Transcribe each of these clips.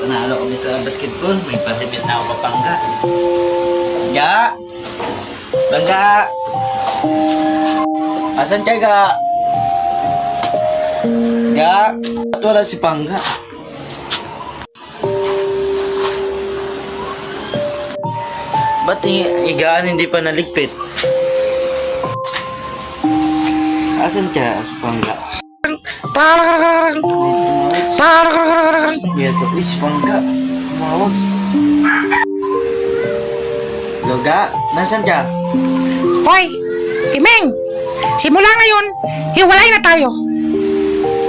panalo kami sa basketball. May parimit na ako papangga. Bangga! Bangga! Asan ka, Ga? Ga? Ba't wala si Pangga? Ba't igaan hindi pa naligpit? Asan ka, si Pangga? Ito, si Pangga. Tumawag. Loga, nasan ka? Hoy! Imeng! Simula ngayon, hiwalay na tayo.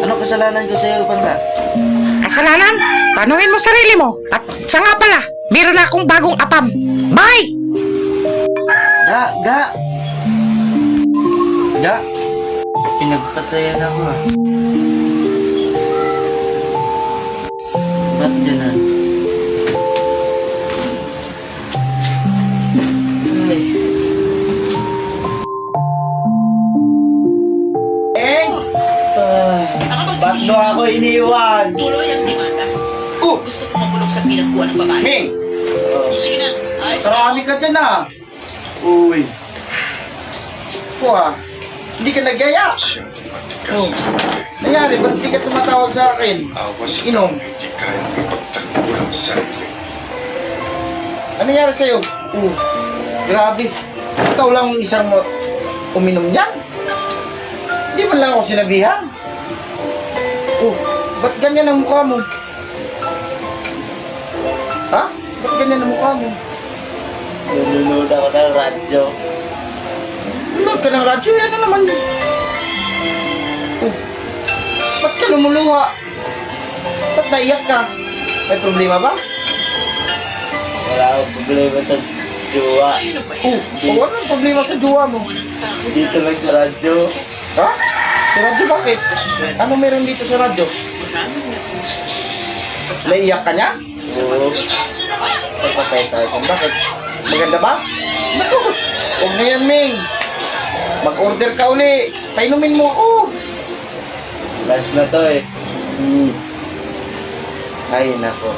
Ano kasalanan ko sa'yo, Pangga? Kasalanan? Tanungin mo sarili mo. At siya nga pala, meron na akong bagong apam. Bye! Ga! Ga! Pinagpatayan ako ah. Ba't ganon? Ay. Ba't mo ako iniwan? Tuloy ang demanda. Gusto ko mabulok sa pinagkuhan ng babae. Ming! Sige na. Ayos na. Karami ka dyan ah! Uy! Kuha! Hindi ka nagyaya! Oh. Nangyari, ba't hindi ka tumatawag sa akin? Inom! Ano nangyari sa'yo? Grabe! Ikaw lang isang uminom niyan? Hindi man lang ako sinabihan? Ba't ganyan ang mukha mo? Ha? Ba't ganyan ang mukha mo? Nanonood ako ng radyo. Nanonood ka ng radyo? Yan na naman. Ba't ka lumuluha? Ba't naiyak ka? May problema ba? Wala akong problema sa jowa. Walang problema sa jowa mo. Dito lang sa radyo. Ha? Sa radyo bakit? Ano meron dito sa radyo? Naiyak ka niya? Oo. Papatay tayo kung bakit? Maganda ba? Naku! Huwag na yan, Ming. Mag-order ka uli. Painumin mo ako. Last na to eh. Ay, nako.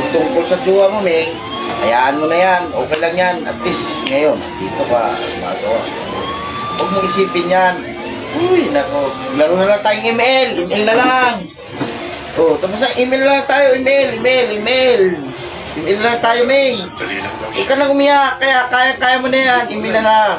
Tungkol sa jowa mo, Ming, hayaan mo na yan. Okay lang yan. At least, ngayon, dito ka. Magawa. Huwag mong isipin yan. Uy, nako. Laro na lang tayong email. Email na lang. Tapos ang email na lang tayo. Email na lang tayo, Ming. Huwag ka nang umiyak. Kaya mo na yan. Email na lang.